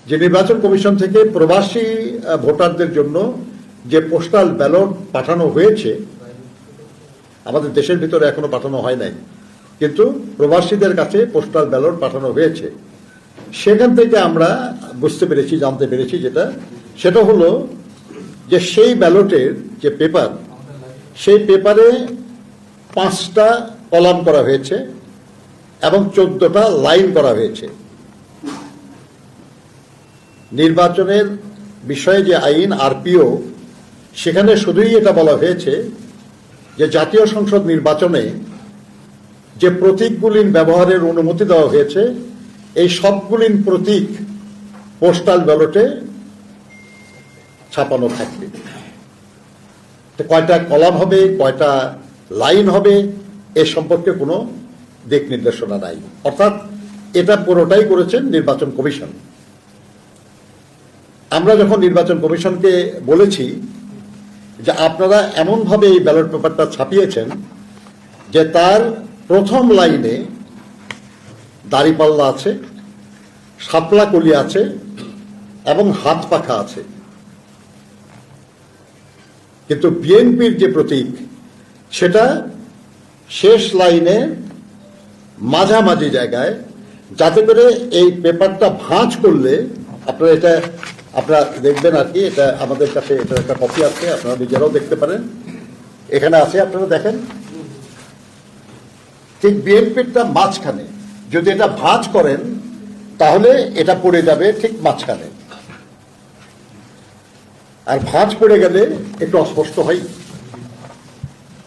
যে নির্বাচন কমিশন থেকে প্রবাসী ভোটারদের জন্য যে পোস্টাল ব্যালট পাঠানো হয়েছে, আমাদের দেশের ভিতরে এখনো পাঠানো হয় নাই, কিন্তু প্রবাসীদের কাছে পোস্টাল ব্যালট পাঠানো হয়েছে। সেখান থেকে আমরা বুঝতে পেরেছি, জানতে পেরেছি সেটা হলো যে সেই ব্যালটের যে পেপার, সেই পেপারে 5টা কলাম করা হয়েছে এবং 14টা লাইন করা হয়েছে। নির্বাচনের বিষয়ে যে আইন আরপিও, সেখানে শুধুই এটা বলা হয়েছে যে জাতীয় সংসদ নির্বাচনে যে প্রতীকগুলি ব্যবহারের অনুমতি দেওয়া হয়েছে, এই সবগুলি প্রতীক পোস্টাল ব্যালটে ছাপানো থাকবে। কয়টা কলাম হবে, কয়টা লাইন হবে, এ সম্পর্কে কোনো দিক নির্দেশনা নাই। অর্থাৎ এটা পুরোটাই করেছেন নির্বাচন কমিশন। আমরা যখন নির্বাচন কমিশনকে বলেছি যে আপনারা এমনভাবে এই ব্যালট পেপারটা ছাপিয়েছেন যে তার প্রথম লাইনে দাড়িপাল্লা আছে, শাপলা কলি আছে এবং হাত পাখা আছে, কিন্তু বিএনপির যে প্রতীক সেটা শেষ লাইনে মাঝামাঝি জায়গায়, যাতে করে এই পেপারটা ভাঁজ করলে আপনারা দেখবেন আর কি, এটা আমাদের কাছে এটা একটা কপি আছে, আপনারা নিজেরাও দেখতে পারেন, এখানে আছে, আপনারা দেখেন, ঠিক বিএনপিটা মাঝখানে। যদি এটা ভাঁজ করেন তাহলে এটা পড়ে যাবে ঠিক মাঝখানে, আর ভাঁজ পড়ে গেলে একটু অস্পষ্ট হয়।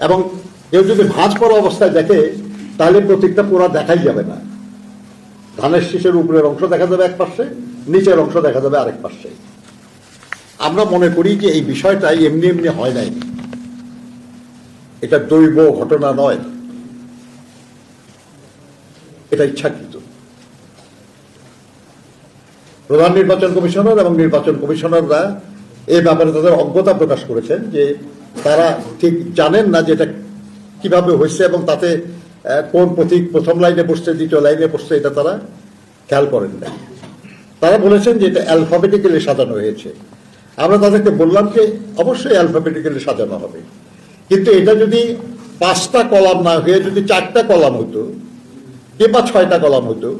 এবং কেউ যদি ভাঁজ করা অবস্থায় দেখে তাহলে প্রতীকটা পুরো দেখাই যাবে না। ধানের শীষের উপরের অংশ দেখা যাবে এক পাশে, নিচের অংশ দেখা যাবে আরেক পাশে। আমরা মনে করি যে এই বিষয়টা এমনি এমনি হয় নাই, এটা দৈব ঘটনা নয়, এটা ইচ্ছাকৃত। প্রধান নির্বাচন কমিশনার এবং নির্বাচন কমিশনাররা এই ব্যাপারে তাদের অজ্ঞতা প্রকাশ করেছেন যে তারা ঠিক জানেন না যে এটা কিভাবে হয়েছে এবং তাতে কোন প্রতীক প্রথম লাইনে বসছে, দ্বিতীয় লাইনে বসছে, এটা তারা খেয়াল করেন না। তারা বলেছেন যে এটা অ্যালফাবেটিক্যালি সাজানো হয়েছে। আমরা তাদেরকে বললাম যে অবশ্যই অ্যালফাবেটিক্যালি সাজানো হবে, কিন্তু এটা যদি 5টা কলাম না হয়ে যদি 4টা কলাম হতো কিংবা 6টা কলাম হতো,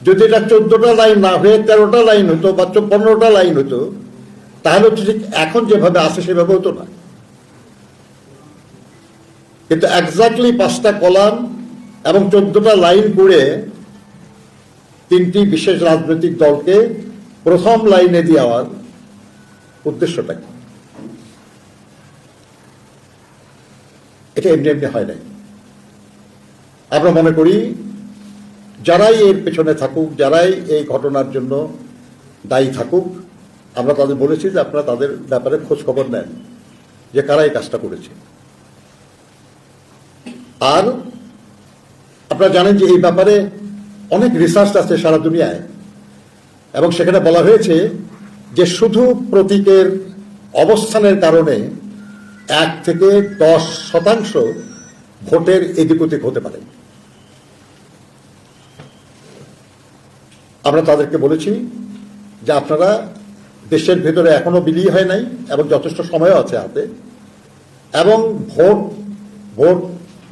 যদি এটা 14টা লাইন না হয়ে 13টা লাইন হতো বা 15টা লাইন হতো, তাহলে ঠিক এখন যেভাবে আছে সেভাবে হতো না। কিন্তু এক্স্যাক্টলি 5টা কলাম এবং 14টা লাইন করে 3টি বিশেষ রাজনৈতিক দলকে প্রথম লাইনে দেওয়ার উদ্দেশ্যটা কি? এটা এমনি এমনি হয় নাই। আমরা মনে করি যারাই এর পেছনে থাকুক, যারাই এই ঘটনার জন্য দায়ী থাকুক, আমরা তাদের বলেছি যে আপনারা তাদের ব্যাপারে খোঁজ খবর নেন যে কারা এই কাজটা করেছে। আর আপনারা জানেন যে এই ব্যাপারে অনেক রিসার্চ আছে সারা দুনিয়ায়, এবং সেখানে বলা হয়েছে যে শুধু প্রতীকের অবস্থানের কারণে 1 থেকে 10% ভোটের এদিক ওদিক হতে পারে। আমরা তাদেরকে বলেছি যে আপনারা দেশের ভেতরে এখনো বিলি হয় নাই এবং যথেষ্ট সময় আছে হাতে, এবং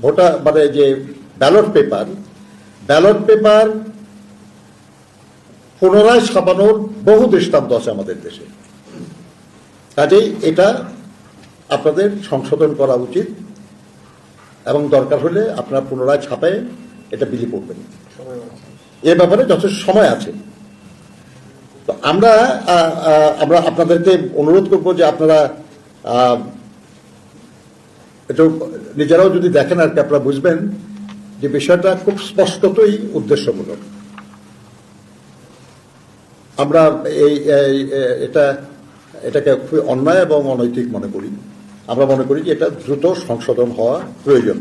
ভোটার মানে যে ব্যালট পেপার পুনরায় ছাপানোর বহু দৃষ্টান্ত আছে আমাদের দেশে। কাজেই এটা আপনাদের সংশোধন করা উচিত এবং দরকার হলে আপনারা পুনরায় ছাপায় এটা বিলি করবেন। এ ব্যাপারে যথেষ্ট সময় আছে। তো আমরা আপনাদেরকে অনুরোধ করব যে আপনারা একটু নিজেরাও যদি দেখেন আর কি, আপনারা বুঝবেন যে বিষয়টা খুব স্পষ্টতই উদ্দেশ্যমূলক। আমরা এটাকে খুবই অন্যায় এবং অনৈতিক মনে করি। আমরা মনে করি যে এটা দ্রুত সংশোধন হওয়া প্রয়োজন।